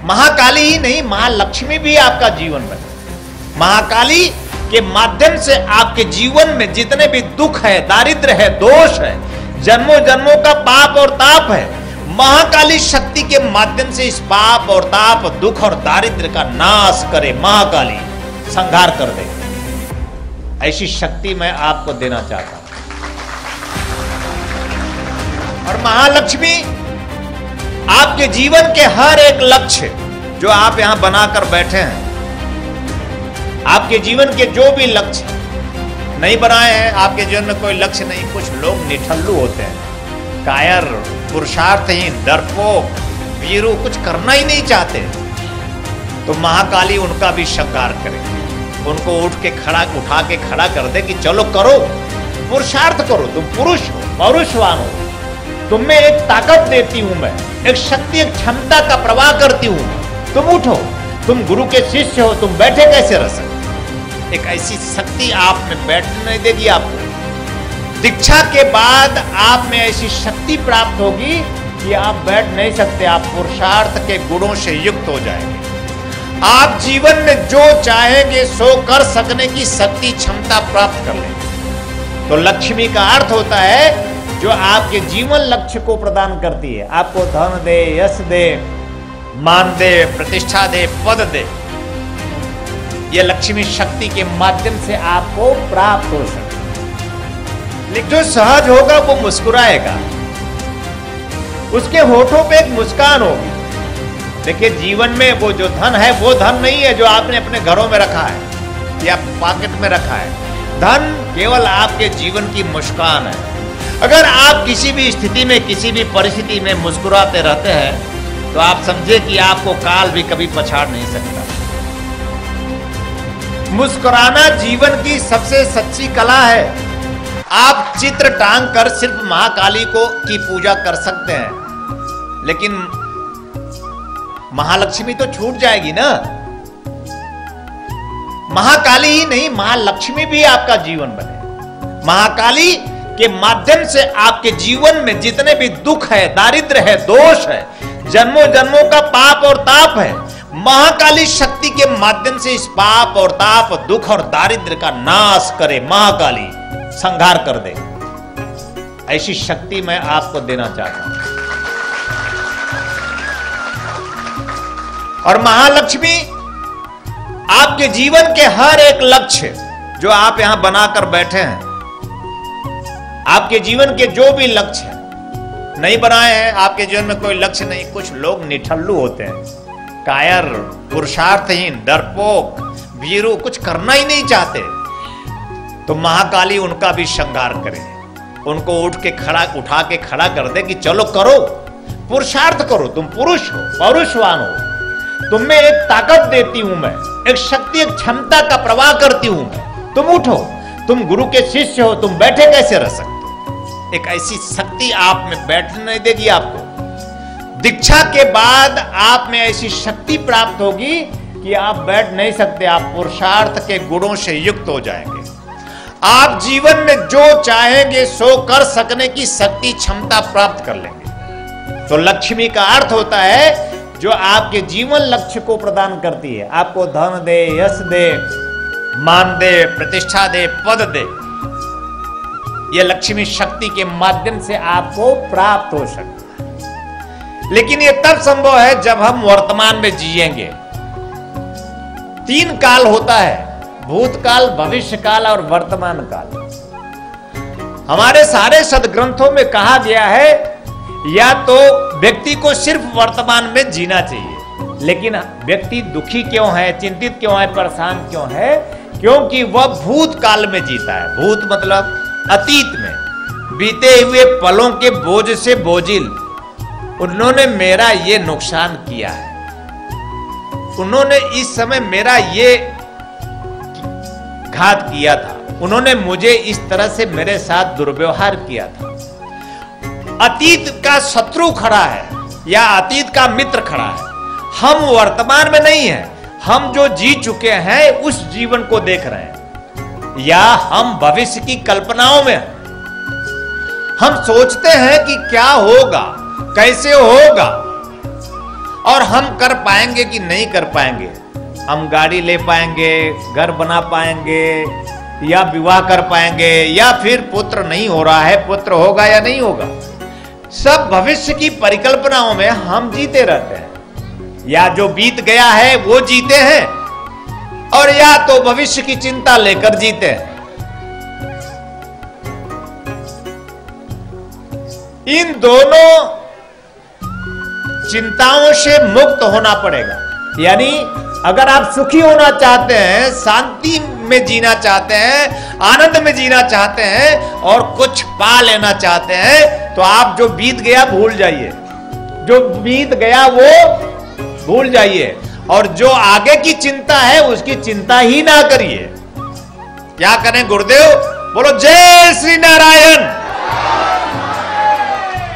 महाकाली ही नहीं, महालक्ष्मी भी आपका जीवन बने। महाकाली के माध्यम से आपके जीवन में जितने भी दुख है, दारिद्र्य है, दोष है, जन्मों जन्मों का पाप और ताप है, महाकाली शक्ति के माध्यम से इस पाप और ताप, दुख और दारिद्र्य का नाश करे। महाकाली संहार कर दे। ऐसी शक्ति मैं आपको देना चाहता हूं। और महालक्ष्मी आपके जीवन के हर एक लक्ष्य जो आप यहां बनाकर बैठे हैं, आपके जीवन के जो भी लक्ष्य नहीं बनाए हैं, आपके जीवन में कोई लक्ष्य नहीं। कुछ लोग निठल्लू होते हैं, कायर, पुरुषार्थहीन, डरपोक, वीरू, कुछ करना ही नहीं चाहते, तो महाकाली उनका भी संहार करे। उनको उठा के खड़ा कर दे कि चलो करो, पुरुषार्थ करो। तुम पुरुष हो, पौरुषवान हो, तुम में एक ताकत देती हूं मैं, एक शक्ति, एक क्षमता का प्रवाह करती हूं। तुम उठो, तुम गुरु के शिष्य हो, तुम बैठे कैसे रह सकते? एक ऐसी शक्ति आप में बैठने नहीं देगी। आपको दीक्षा के बाद आप में ऐसी शक्ति प्राप्त होगी कि आप बैठ नहीं सकते। आप पुरुषार्थ के गुणों से युक्त हो जाएंगे। आप जीवन में जो चाहेंगे सो कर सकने की शक्ति, क्षमता प्राप्त कर लेंगे। तो लक्ष्मी का अर्थ होता है जो आपके जीवन लक्ष्य को प्रदान करती है। आपको धन दे, यश दे, मान दे, प्रतिष्ठा दे, पद दे। यह लक्ष्मी शक्ति के माध्यम से आपको प्राप्त हो सकता। लेकिन जो सहज होगा वो मुस्कुराएगा, उसके होठों पे एक मुस्कान होगी। देखिए, जीवन में वो जो धन है वो धन नहीं है जो आपने अपने घरों में रखा है या पॉकेट में रखा है। धन केवल आपके जीवन की मुस्कान है। अगर आप किसी भी स्थिति में, किसी भी परिस्थिति में मुस्कुराते रहते हैं तो आप समझे कि आपको काल भी कभी पछाड़ नहीं सकता। मुस्कुराना जीवन की सबसे सच्ची कला है। आप चित्र टांग कर सिर्फ महाकाली की पूजा कर सकते हैं, लेकिन महालक्ष्मी तो छूट जाएगी ना। महाकाली ही नहीं, महालक्ष्मी भी आपका जीवन बने। महाकाली के माध्यम से आपके जीवन में जितने भी दुख है, दारिद्र्य है, दोष है, जन्मों जन्मों का पाप और ताप है, महाकाली शक्ति के माध्यम से इस पाप और ताप, दुख और दारिद्र्य का नाश करे। महाकाली संहार कर दे। ऐसी शक्ति मैं आपको देना चाहता हूं। और महालक्ष्मी आपके जीवन के हर एक लक्ष्य जो आप यहां बनाकर बैठे हैं, आपके जीवन के जो भी लक्ष्य नहीं बनाए हैं, आपके जीवन में कोई लक्ष्य नहीं। कुछ लोग निठल्लू होते हैं, कायर, पुरुषार्थहीन, डरपोक, वीरू, कुछ करना ही नहीं चाहते, तो महाकाली उनका भी संहार करे। उनको उठा के खड़ा कर दे कि चलो करो, पुरुषार्थ करो। तुम पुरुष हो, पौरुषवान हो, तुम में एक ताकत देती हूं मैं, एक शक्ति, एक क्षमता का प्रवाह करती हूं मैं। तुम उठो, तुम गुरु के शिष्य हो, तुम बैठे कैसे रह सकते? एक ऐसी शक्ति आप में बैठने नहीं देगी। आपको दीक्षा के बाद आप में ऐसी शक्ति प्राप्त होगी कि आप बैठ नहीं सकते। आप पुरुषार्थ के गुणों से युक्त हो जाएंगे। आप जीवन में जो चाहेंगे सो कर सकने की शक्ति, क्षमता प्राप्त कर लेंगे। तो लक्ष्मी का अर्थ होता है जो आपके जीवन लक्ष्य को प्रदान करती है। आपको धन दे, यश दे, मान दे, प्रतिष्ठा दे, पद दे। यह लक्ष्मी शक्ति के माध्यम से आपको प्राप्त हो सकता है। लेकिन यह तब संभव है जब हम वर्तमान में जिएंगे। 3 काल होता है, भूतकाल, भविष्य काल और वर्तमान काल। हमारे सारे सदग्रंथों में कहा गया है या तो व्यक्ति को सिर्फ वर्तमान में जीना चाहिए। लेकिन व्यक्ति दुखी क्यों है, चिंतित क्यों है, परेशान क्यों है? क्योंकि वह भूतकाल में जीता है। भूत मतलब अतीत में बीते हुए पलों के बोझ से बोझिल। उन्होंने मेरा ये नुकसान किया है, उन्होंने इस समय मेरा ये घात किया था, उन्होंने मुझे इस तरह से मेरे साथ दुर्व्यवहार किया था। अतीत का शत्रु खड़ा है या अतीत का मित्र खड़ा है। हम वर्तमान में नहीं हैं, हम जो जी चुके हैं उस जीवन को देख रहे हैं, या हम भविष्य की कल्पनाओं में हैं। हम सोचते हैं कि क्या होगा, कैसे होगा। और हम कर पाएंगे कि नहीं कर पाएंगे, हम गाड़ी ले पाएंगे, घर बना पाएंगे, या विवाह कर पाएंगे, या फिर पुत्र नहीं हो रहा है, पुत्र होगा या नहीं होगा, सब भविष्य की परिकल्पनाओं में हम जीते रहते हैं। या जो बीत गया है वो जीते हैं, और या तो भविष्य की चिंता लेकर जीते हैं। इन दोनों चिंताओं से मुक्त होना पड़ेगा। यानी अगर आप सुखी होना चाहते हैं, शांति में जीना चाहते हैं, आनंद में जीना चाहते हैं, और कुछ पा लेना चाहते हैं, तो आप जो बीत गया भूल जाइए, जो बीत गया वो भूल जाइए, और जो आगे की चिंता है उसकी चिंता ही ना करिए। क्या करें गुरुदेव? बोलो जय श्री नारायण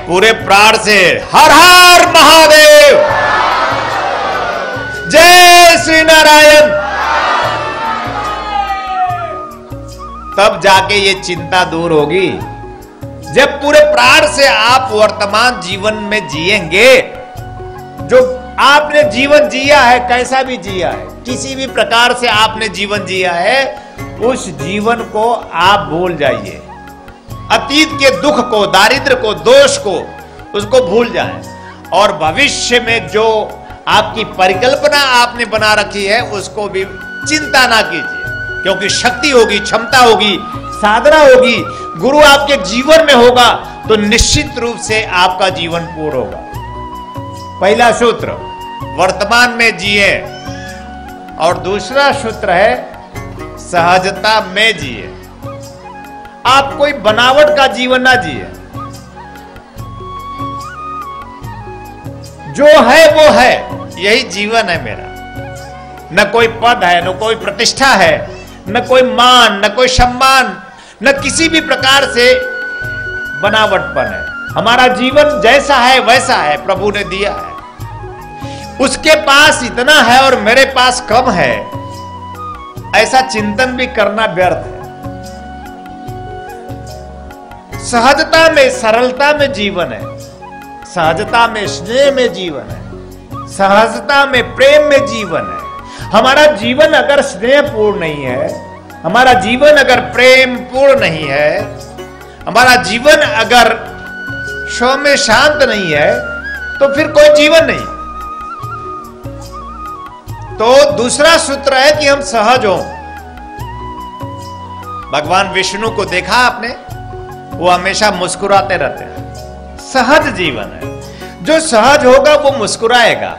पूरे प्राण से, हर हर महादेव, जय श्री नारायण। तब जाके ये चिंता दूर होगी, जब पूरे प्राण से आप वर्तमान जीवन में जिएंगे। जो आपने जीवन जिया है, कैसा भी जिया है, किसी भी प्रकार से आपने जीवन जिया है, उस जीवन को आप भूल जाइए। अतीत के दुख को, दारिद्र्य को, दोष को, उसको भूल जाएं, और भविष्य में जो आपकी परिकल्पना आपने बना रखी है उसको भी चिंता ना कीजिए, क्योंकि शक्ति होगी, क्षमता होगी, साधना होगी, गुरु आपके जीवन में होगा, तो निश्चित रूप से आपका जीवन पूर्ण होगा। पहला सूत्र वर्तमान में जिए, और दूसरा सूत्र है सहजता में जिए। आप कोई बनावट का जीवन ना जिए, जो है वो है, यही जीवन है मेरा। न कोई पद है, न कोई प्रतिष्ठा है, न कोई मान, न कोई सम्मान, न किसी भी प्रकार से बनावटपन है। हमारा जीवन जैसा है वैसा है, प्रभु ने दिया है। उसके पास इतना है और मेरे पास कम है, ऐसा चिंतन भी करना व्यर्थ है। सहजता में, सरलता में जीवन है, सहजता में, स्नेह में जीवन है, सहजता में, प्रेम में जीवन है। हमारा जीवन अगर स्नेहपूर्ण नहीं है, हमारा जीवन अगर प्रेम पूर्ण नहीं है, हमारा जीवन अगर सौम्य शांत नहीं है, तो फिर कोई जीवन नहीं। तो दूसरा सूत्र है कि हम सहज हों। भगवान विष्णु को देखा आपने, वो हमेशा मुस्कुराते रहते हैं। सहज जीवन है, जो सहज होगा वो मुस्कुराएगा,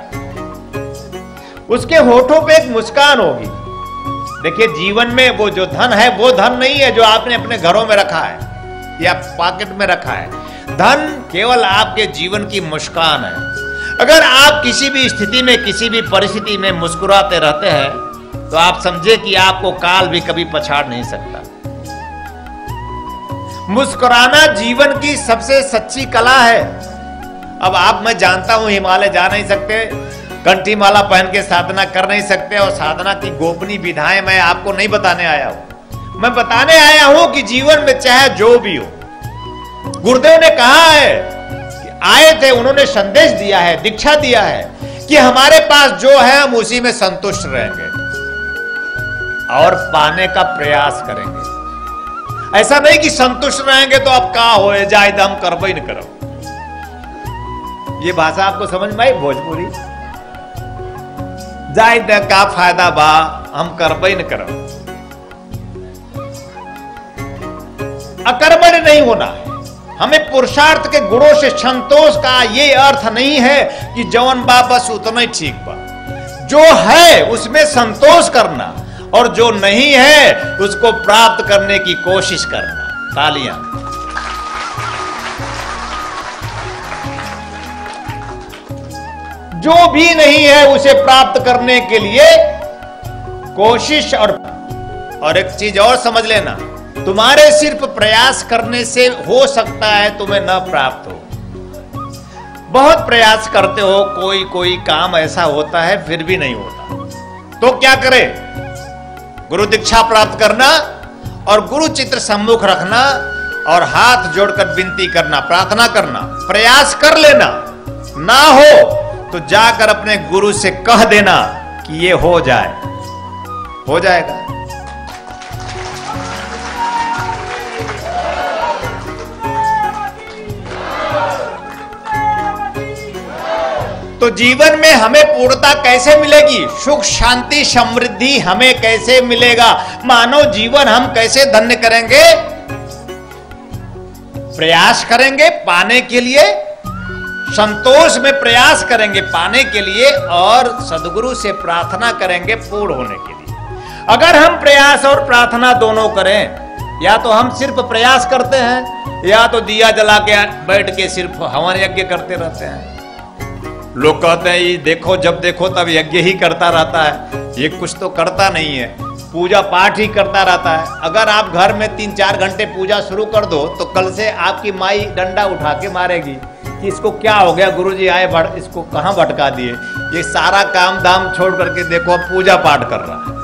उसके होठों पे एक मुस्कान होगी। देखिए, जीवन में वो जो धन है वो धन नहीं है जो आपने अपने घरों में रखा है या पॉकेट में रखा है। धन केवल आपके जीवन की मुस्कान है। अगर आप किसी भी स्थिति में, किसी भी परिस्थिति में मुस्कुराते रहते हैं, तो आप समझे कि आपको काल भी कभी पछाड़ नहीं सकता। मुस्कुराना जीवन की सबसे सच्ची कला है। अब आप, मैं जानता हूं, हिमालय जा नहीं सकते, कंठी माला पहन के साधना कर नहीं सकते, और साधना की गोपनीय विधाएं मैं आपको नहीं बताने आया हूं। मैं बताने आया हूं कि जीवन में चाहे जो भी हो, गुरुदेव ने कहा है कि आए थे, उन्होंने संदेश दिया है, दीक्षा दिया है कि हमारे पास जो है हम उसी में संतुष्ट रहेंगे और पाने का प्रयास करेंगे। ऐसा नहीं कि संतुष्ट रहेंगे तो अब का हो जाए, हम करबो ही नहीं करो। ये भाषा आपको समझ में आई? भोजपुरी जाए का फायदा बा, हम करबो ही नहीं करो। अकर्मण्य नहीं होना है। हमें पुरुषार्थ के गुणों से संतोष का ये अर्थ नहीं है कि जौन बा बस उतना ही ठीक बा। जो है उसमें संतोष करना, और जो नहीं है उसको प्राप्त करने की कोशिश करना। तालियां। जो भी नहीं है उसे प्राप्त करने के लिए कोशिश। और एक चीज और समझ लेना, तुम्हारे सिर्फ प्रयास करने से हो सकता है तुम्हें न प्राप्त हो। बहुत प्रयास करते हो, कोई काम ऐसा होता है फिर भी नहीं होता, तो क्या करे? गुरु दीक्षा प्राप्त करना और गुरु चित्र सम्मुख रखना और हाथ जोड़कर विनती करना, प्रार्थना करना, प्रयास कर लेना। ना हो तो जाकर अपने गुरु से कह देना कि ये हो जाए, हो जाएगा। तो जीवन में हमें पूर्णता कैसे मिलेगी, सुख शांति समृद्धि हमें कैसे मिलेगा, मानव जीवन हम कैसे धन्य करेंगे? प्रयास करेंगे पाने के लिए, संतोष में प्रयास करेंगे पाने के लिए, और सदगुरु से प्रार्थना करेंगे पूर्ण होने के लिए। अगर हम प्रयास और प्रार्थना दोनों करें, या तो हम सिर्फ प्रयास करते हैं, या तो दिया जला के बैठ के सिर्फ हवन यज्ञ करते रहते हैं। लोग कहते हैं ये देखो, जब देखो तब यज्ञ ही करता रहता है, ये कुछ तो करता नहीं है, पूजा पाठ ही करता रहता है। अगर आप घर में 3-4 घंटे पूजा शुरू कर दो तो कल से आपकी माई डंडा उठा के मारेगी कि इसको क्या हो गया, गुरुजी आए इसको कहाँ भटका दिए, ये सारा काम दाम छोड़ करके देखो पूजा पाठ कर रहा है।